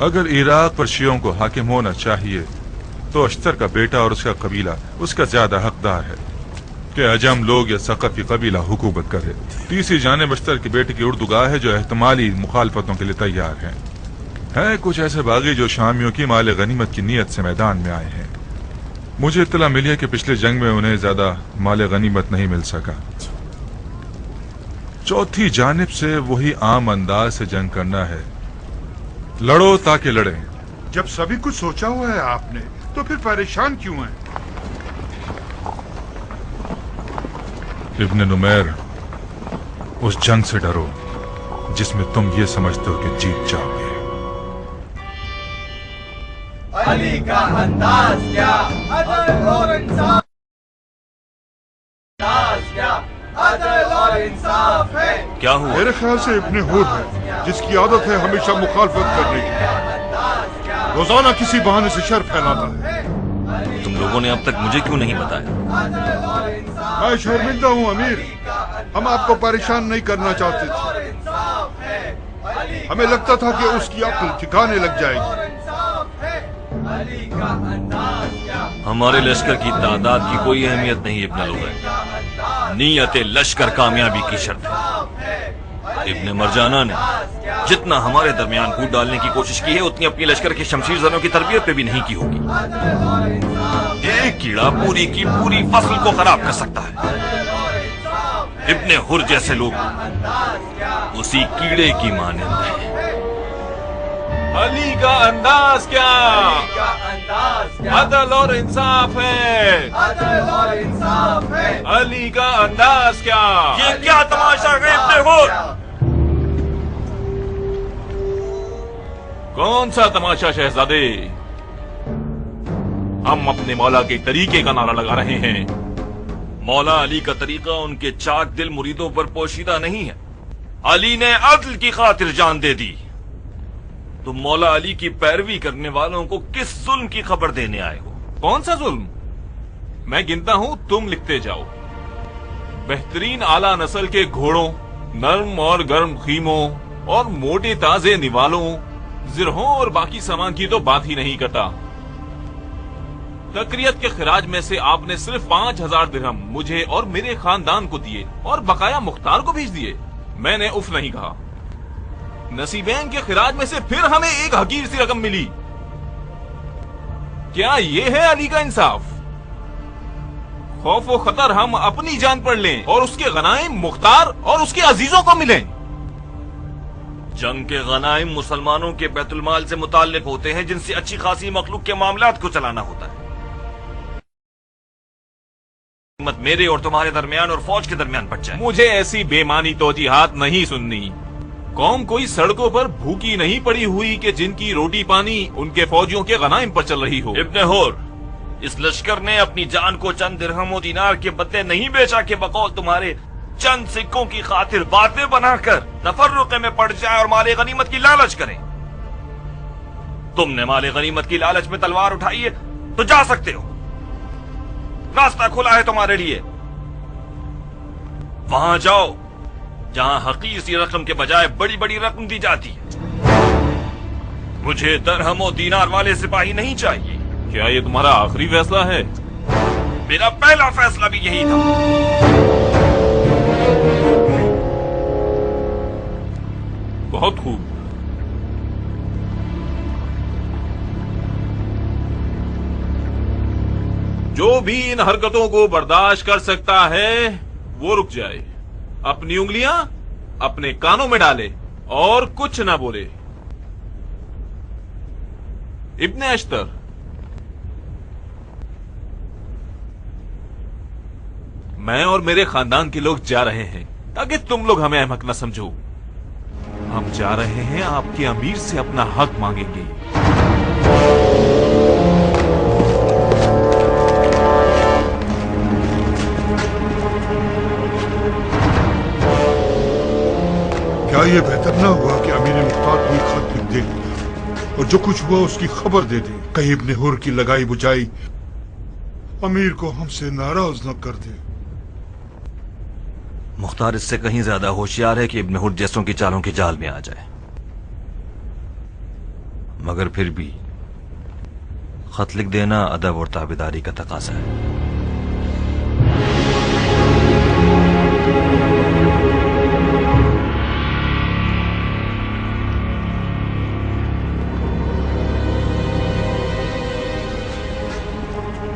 अगर इराक पर शियों को हाकिम होना चाहिए तो अश्तर का बेटा और उसका कबीला उसका ज्यादा हकदार है कि अजम लोग या सक़फ़ी कबीला हुकूमत करे। तीसरी जानिब अश्तर के बेटे की उर्दूगाह है जो एहतमाली मुखालफतों के लिए तैयार है कुछ ऐसे बागी जो शामियों की माल गनीमत की नीयत से मैदान में आए हैं। मुझे इत्तला मिली है कि पिछले जंग में उन्हें ज्यादा माल गनीमत नहीं मिल सका। चौथी जानिब से वही आम अंदाज से जंग करना है, लड़ो ताकि लड़े। जब सभी कुछ सोचा हुआ है आपने तो फिर परेशान क्यों हैं? इब्न नुमैर, उस जंग से डरो जिसमें तुम ये समझते हो कि जीत जाओगे। अली का अंदाज क्या, अदल और इंसाफ क्या, अदल और इंसाफ है। क्या हुआ? मेरे ख्याल से इब्ने हुर है, जिसकी आदत है हमेशा मुखालफत करने की। रोजाना किसी बहाने से शर फैलाता है। तुम लोगों ने अब तक मुझे क्यों नहीं बताया? मैं शर्मिंदा हूँ अमीर, हम आपको परेशान नहीं करना चाहते थे। हमें लगता था कि उसकी अक्ल ठिकाने लग जाएगी। हमारे लश्कर की तादाद की कोई अहमियत नहीं इब्न लुगै, नीयत लश्कर कामयाबी की शर्त है। इब्न मरजाना ने जितना हमारे दरमियान कूद डालने की कोशिश की है, उतनी अपनी लश्कर के शमशीर ज़नों की तरबियत पे भी नहीं की होगी। एक कीड़ा पूरी की पूरी फसल को खराब कर सकता है। इब्ने हुर जैसे लोग उसी कीड़े की मानंद हैं। अली का अंदाज क्या, अदल और इंसाफ है, अदल और इंसाफ है। अली का अंदाज क्या। ये क्या तमाशा है इब्ने हुर? कौन सा तमाशा शहजादे? हम अपने मौला के तरीके का नारा लगा रहे हैं। मौला अली का तरीका उनके चाक दिल मुरीदों पर पोशीदा नहीं है। अली ने अदल की खातिर जान दे दी। तुम मौला अली की पैरवी करने वालों को किस जुल्म की खबर देने आए हो? कौन सा जुल्म? मैं गिनता हूं, तुम लिखते जाओ। बेहतरीन आला नस्ल के घोड़ों, नर्म और गर्म खीमों और मोटे ताजे निवालों, जिरहों और बाकी सामान की तो बात ही नहीं करता। तकरीयत के खिराज में से आपने सिर्फ 5000 दिरहम मुझे और मेरे खानदान को दिए और बकाया मुख्तार को भेज दिए। मैंने उफ नहीं कहा। नसीबैन के खिराज में से फिर हमें एक हकीर सी रकम मिली। क्या ये है अली का इंसाफ? खौफ व खतर हम अपनी जान पर लें और उसके गनाइम मुख्तार और उसके अजीजों को मिलें। जंग के गनाइम मुसलमानों के बैतुलमाल से मुताल्लिक होते हैं, जिनसे अच्छी खासी मखलूक के मामलात को चलाना होता है। मत मेरे और तुम्हारे दरमियान और फौज के दरमियान पड़ जाए। मुझे ऐसी बेमानी तोजीहात नहीं सुननी। कौम कोई सड़कों पर भूखी नहीं पड़ी हुई कि जिनकी रोटी पानी उनके फौजियों के गनाइम पर चल रही हो। इब्ने हुर, इस लश्कर ने अपनी जान को चंद दिरहम और दीनार के बदले नहीं बेचा कि बकौल तुम्हारे चंद सिक्कों की खातिर बातें बनाकर तफर्रुक़े में पड़ जाए और माले गनीमत की लालच करें। तुमने माले गनीमत की लालच में तलवार उठाई है तो जा सकते हो, रास्ता खुला है तुम्हारे लिए। वहां जाओ जहां हकीर सी रकम के बजाय बड़ी बड़ी रकम दी जाती है। मुझे दरहम और दीनार वाले सिपाही नहीं चाहिए। क्या ये तुम्हारा आखिरी फैसला है? मेरा पहला फैसला भी यही था। बहुत खूब। जो भी इन हरकतों को बर्दाश्त कर सकता है वो रुक जाए, अपनी उंगलियां अपने कानों में डाले और कुछ ना बोले। इब्ने अश्तर, मैं और मेरे खानदान के लोग जा रहे हैं ताकि तुम लोग हमें अहमक न समझो। हम जा रहे हैं आपके अमीर से अपना हक मांगेंगे। क्या ये बेहतर ना हुआ कि अमीर मुख्तार कोई खत लिख दे और जो कुछ हुआ उसकी खबर दे दे? कहीं इब्ने हुर की लगाई बुझाई अमीर को हमसे नाराज न कर दे। मुख्तार इससे कहीं ज्यादा होशियार है कि इब्ने हुर जैसों की चालों के जाल में आ जाए, मगर फिर भी खत लिख देना अदब और ताबेदारी का तकाजा है।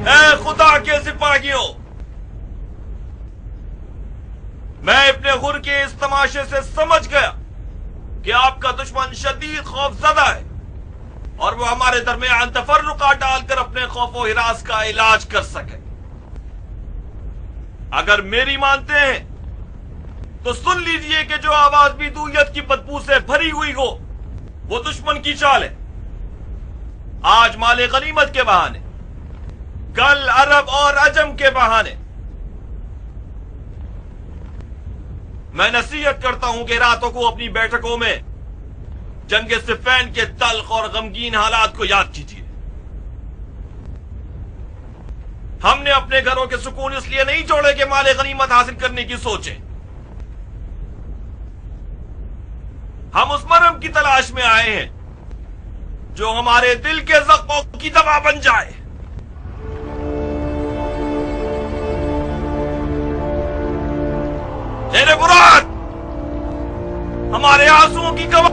ए खुदा के सिपाहियों, मैं इब्ने हुर के इस तमाशे से समझ गया कि आपका दुश्मन शदीद खौफजदा है और वो हमारे दरमियान तफर्रुका डालकर अपने खौफ व हिरास का इलाज कर सके। अगर मेरी मानते हैं तो सुन लीजिए कि जो आवाज भी दूयत की बदबू से भरी हुई हो वो दुश्मन की चाल है। آج مال غنیمت کے بہانے، کل عرب اور عجم کے بہانے۔ میں نصیحت کرتا ہوں کہ راتوں کو اپنی بیٹھکوں میں جنگ صفین کے تلخ اور غمگین حالات کو یاد کیجیے۔ ہم نے اپنے گھروں کے سکون اس لیے نہیں چھوڑے کہ مال غنیمت حاصل کرنے کی سوچیں، ہم اس مرہم کی تلاش میں آئے ہیں جو ہمارے دل کے زخموں کی دوا بن جائے۔ میرے مراد ہمارے آنسوؤں کی گواہ